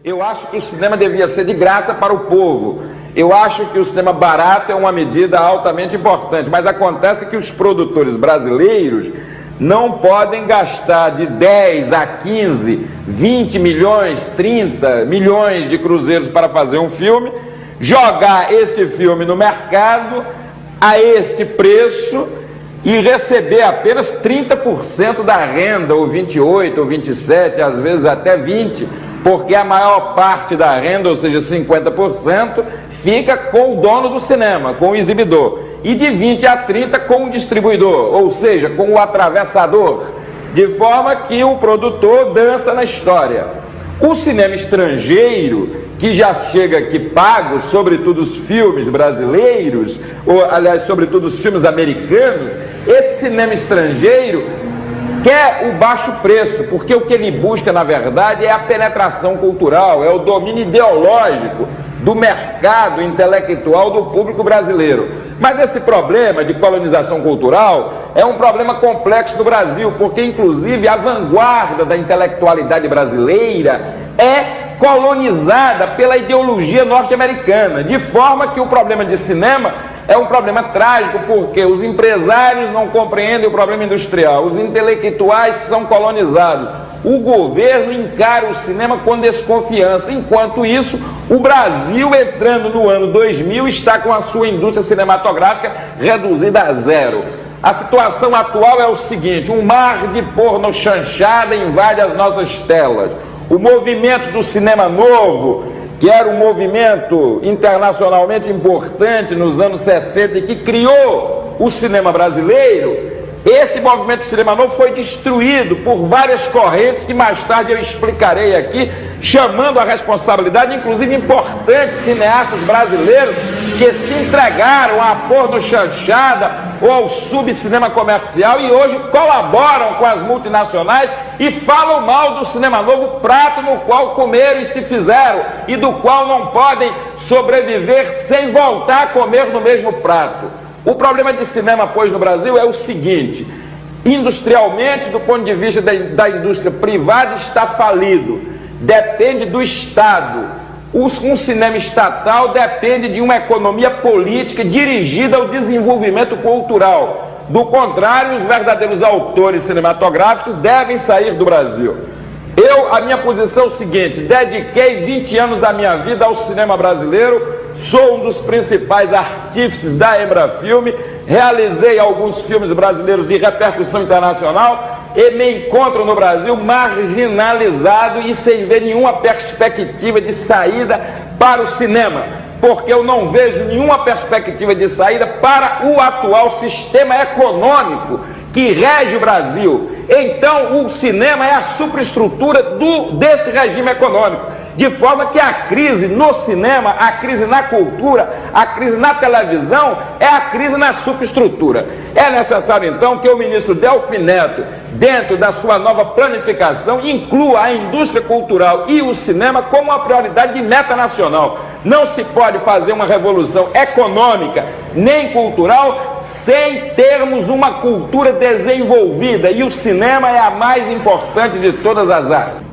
Eu acho que o cinema devia ser de graça para o povo. Eu acho que o cinema barato é uma medida altamente importante, mas acontece que os produtores brasileiros não podem gastar de 10 a 15, 20 milhões, 30 milhões de cruzeiros para fazer um filme, jogar esse filme no mercado a este preço e receber apenas 30% da renda, ou 28%, ou 27%, às vezes até 20%, porque a maior parte da renda, ou seja, 50%, fica com o dono do cinema, com o exibidor, e de 20% a 30% com o distribuidor, ou seja, com o atravessador, de forma que o produtor dança na história. O cinema estrangeiro, que já chega aqui pago, sobretudo os filmes brasileiros, ou aliás, sobretudo os filmes americanos, esse cinema estrangeiro quer o baixo preço, porque o que ele busca, na verdade, é a penetração cultural, é o domínio ideológico do mercado intelectual do público brasileiro. Mas esse problema de colonização cultural é um problema complexo do Brasil, porque inclusive a vanguarda da intelectualidade brasileira é colonizada pela ideologia norte-americana, de forma que o problema de cinema é um problema trágico, porque os empresários não compreendem o problema industrial, os intelectuais são colonizados, o governo encara o cinema com desconfiança. Enquanto isso, o Brasil, entrando no ano 2000, está com a sua indústria cinematográfica reduzida a zero. A situação atual é o seguinte: um mar de porno chanchada invade as nossas telas. O movimento do cinema novo, que era um movimento internacionalmente importante nos anos 60 e que criou o cinema brasileiro, esse movimento de cinema novo foi destruído por várias correntes que mais tarde eu explicarei aqui, chamando a responsabilidade, inclusive, importantes cineastas brasileiros que se entregaram à pornochanchada ou ao subcinema comercial e hoje colaboram com as multinacionais e falam mal do cinema novo, prato no qual comeram e se fizeram e do qual não podem sobreviver sem voltar a comer no mesmo prato. O problema de cinema, pois, no Brasil é o seguinte: industrialmente, do ponto de vista da indústria privada, está falido, depende do Estado. Um cinema estatal depende de uma economia política dirigida ao desenvolvimento cultural. Do contrário, os verdadeiros autores cinematográficos devem sair do Brasil. A minha posição é o seguinte: dediquei 20 anos da minha vida ao cinema brasileiro, sou um dos principais artífices da Embrafilme, realizei alguns filmes brasileiros de repercussão internacional e me encontro no Brasil marginalizado e sem ver nenhuma perspectiva de saída para o cinema, porque eu não vejo nenhuma perspectiva de saída para o atual sistema econômico que rege o Brasil. Então o cinema é a superestrutura desse regime econômico, de forma que a crise no cinema, a crise na cultura, a crise na televisão é a crise na superestrutura. É necessário então que o ministro Delfim Neto, dentro da sua nova planificação, inclua a indústria cultural e o cinema como uma prioridade de meta nacional. Não se pode fazer uma revolução econômica nem cultural sem termos uma cultura desenvolvida, e o cinema é a mais importante de todas as áreas.